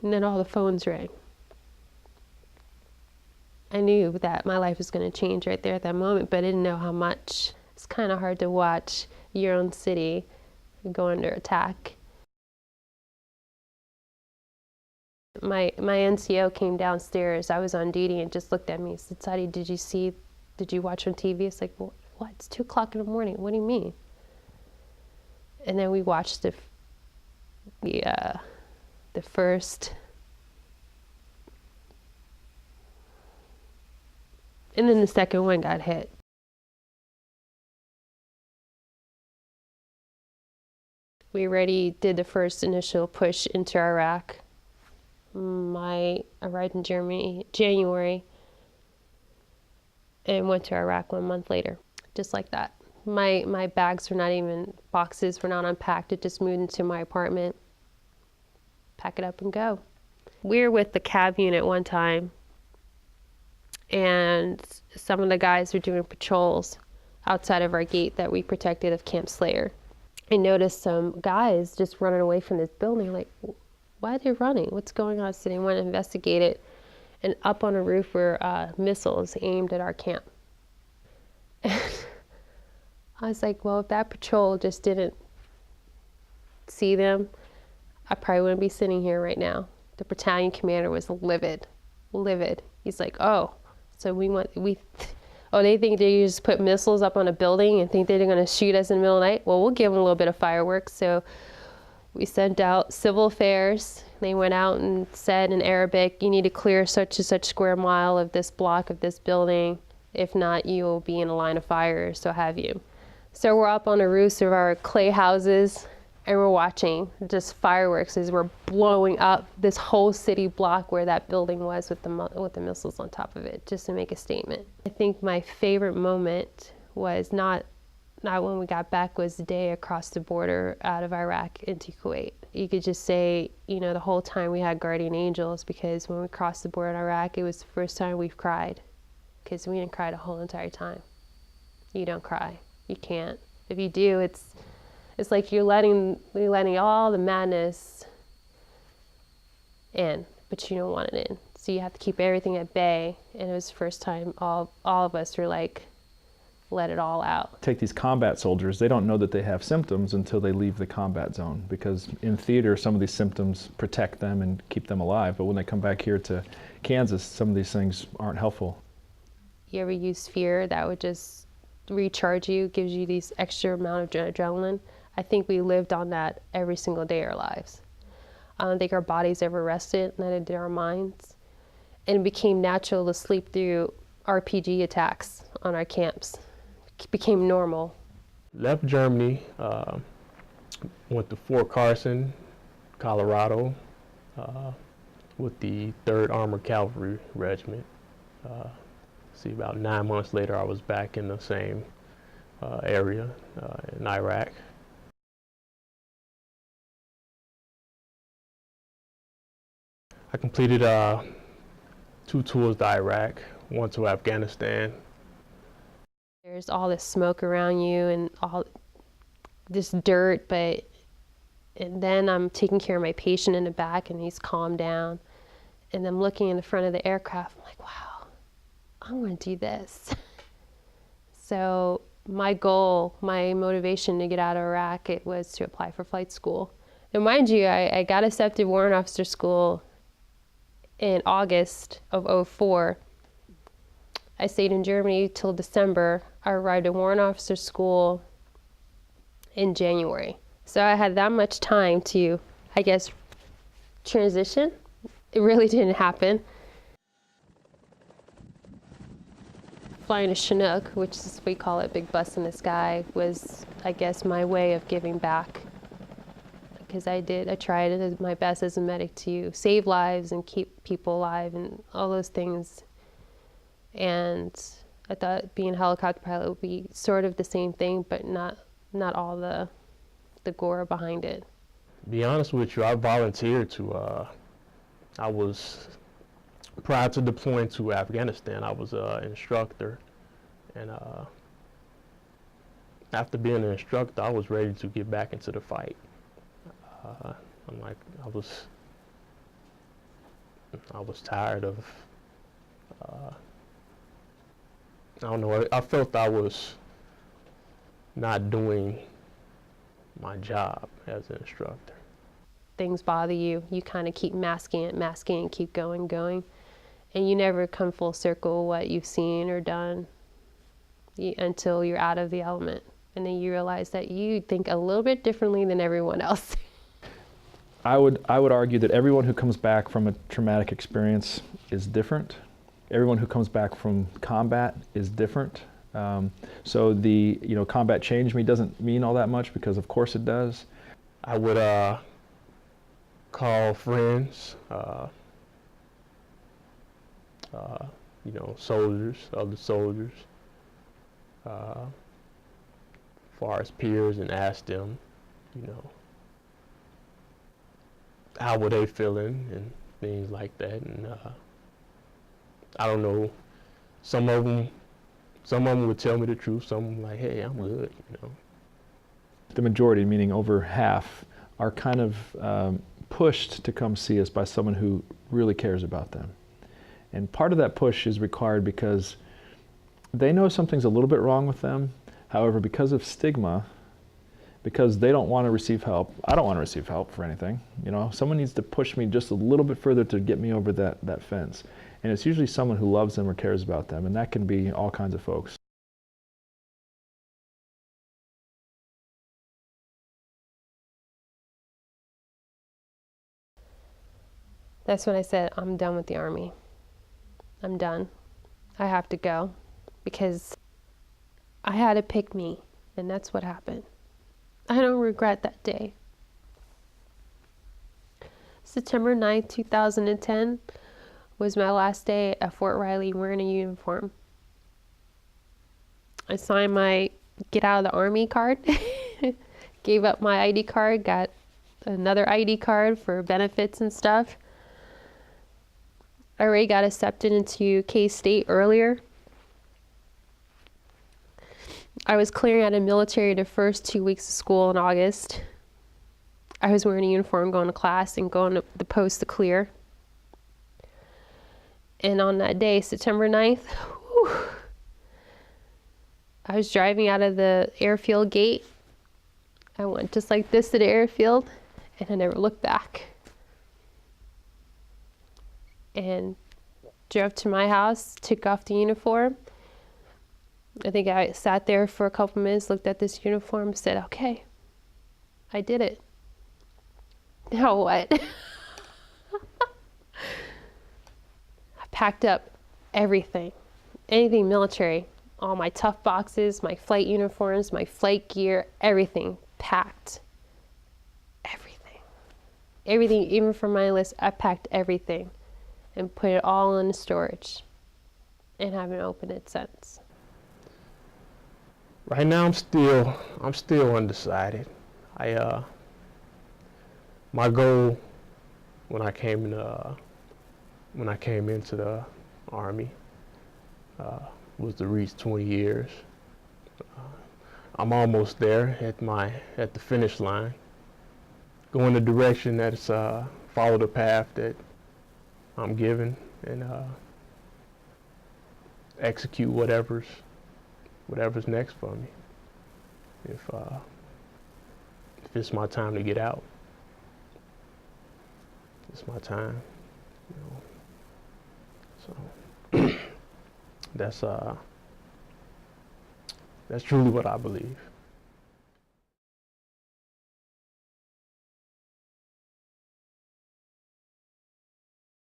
And then all the phones rang. I knew that my life was going to change right there at that moment, but I didn't know how much. It's kind of hard to watch your own city go under attack. My NCO came downstairs. I was on duty and just looked at me and said, "Sadie, did you watch on TV?" It's like, well, what? It's 2 o'clock in the morning. What do you mean? And then we watched the first, and then the second one got hit. We already did the first initial push into Iraq. I arrived in January, and went to Iraq 1 month later, just like that. My bags were not even, boxes were not unpacked. It just moved into my apartment, pack it up and go. We were with the cab unit one time, and some of the guys were doing patrols outside of our gate that we protected of Camp Slayer. I noticed some guys just running away from this building, like, why are they running? What's going on? So they went and investigated, and up on a roof were missiles aimed at our camp. And I was like, well, if that patrol just didn't see them, I probably wouldn't be sitting here right now. The battalion commander was livid. He's like, oh, so they think they just put missiles up on a building and think they're going to shoot us in the middle of the night? Well, we'll give them a little bit of fireworks. So we sent out civil affairs. They went out and said in Arabic, you need to clear such and such square mile of this block of this building. If not, you will be in a line of fire, so have you. So we're up on the roofs of our clay houses, and we're watching just fireworks as we're blowing up this whole city block where that building was with the missiles on top of it, just to make a statement. I think my favorite moment was not when we got back, was the day across the border out of Iraq into Kuwait. You could just say, the whole time we had guardian angels, because when we crossed the border in Iraq, it was the first time we've cried, because we didn't cry the whole entire time. You don't cry. You can't. If you do, it's like you're letting all the madness in, but you don't want it in. So you have to keep everything at bay. And it was the first time all of us were like, let it all out. Take these combat soldiers, they don't know that they have symptoms until they leave the combat zone, because in theater some of these symptoms protect them and keep them alive, but when they come back here to Kansas, some of these things aren't helpful. You ever use fear that would just recharge you, gives you these extra amount of adrenaline? I think we lived on that every single day of our lives. I don't think our bodies ever rested, neither did our minds. And it became natural to sleep through RPG attacks on our camps. It became normal. Left Germany, went to Fort Carson, Colorado, with the 3rd Armored Cavalry Regiment. About 9 months later, I was back in the same area in Iraq. I completed 2 tours to Iraq, one to Afghanistan. There's all this smoke around you and all this dirt, and then I'm taking care of my patient in the back, and he's calmed down. And I'm looking in the front of the aircraft, I'm like, wow, I want to do this. So my goal, my motivation to get out of Iraq, it was to apply for flight school. And mind you, I got accepted warrant officer school in August of '04. I stayed in Germany till December. I arrived at warrant officer school in January. So I had that much time to, I guess, transition. It really didn't happen. Flying a Chinook, which is, we call it Big Bus in the Sky, was, I guess, my way of giving back. Because I tried my best as a medic to save lives and keep people alive and all those things. And I thought being a helicopter pilot would be sort of the same thing, but not all the gore behind it. To be honest with you, I volunteered prior to deploying to Afghanistan, I was an instructor. And after being an instructor, I was ready to get back into the fight. I was tired of, I don't know, I felt I was not doing my job as an instructor. Things bother you, you kind of keep masking it, keep going. And you never come full circle what you've seen or done until you're out of the element. And then you realize that you think a little bit differently than everyone else. I would argue that everyone who comes back from a traumatic experience is different. Everyone who comes back from combat is different. So the combat changed me doesn't mean all that much, because of course it does. I would call friends, soldiers, other soldiers, as far as peers, and ask them, how were they feeling and things like that. And I don't know, some of them would tell me the truth. Some of them like, hey, I'm good, The majority, meaning over half, are kind of pushed to come see us by someone who really cares about them. And part of that push is required because they know something's a little bit wrong with them. However, because of stigma, because they don't want to receive help, I don't want to receive help for anything. Someone needs to push me just a little bit further to get me over that fence. And it's usually someone who loves them or cares about them, and that can be all kinds of folks. That's when I said, I'm done with the Army. I'm done. I have to go, because I had to pick me, and that's what happened. I don't regret that day. September 9th, 2010 was my last day at Fort Riley wearing a uniform. I signed my get out of the Army card, gave up my ID card, got another ID card for benefits and stuff. I already got accepted into K-State earlier. I was clearing out of military the first 2 weeks of school in August. I was wearing a uniform, going to class, and going to the post to clear. And on that day, September 9th, I was driving out of the airfield gate. I went just like this to the airfield, and I never looked back. And drove to my house, took off the uniform. I think I sat there for a couple minutes, looked at this uniform, said, okay, I did it. Now what? I packed up everything, anything military, all my tough boxes, my flight uniforms, my flight gear, everything packed. Everything, even from my list, I packed everything and put it all in storage, and haven't opened it since. Right now, I'm still undecided. My goal when I came into the Army was to reach 20 years. I'm almost there at the finish line. Go in the direction that's follow the path that I'm given, and execute whatever's next for me. If it's my time to get out, it's my time. So that's truly what I believe.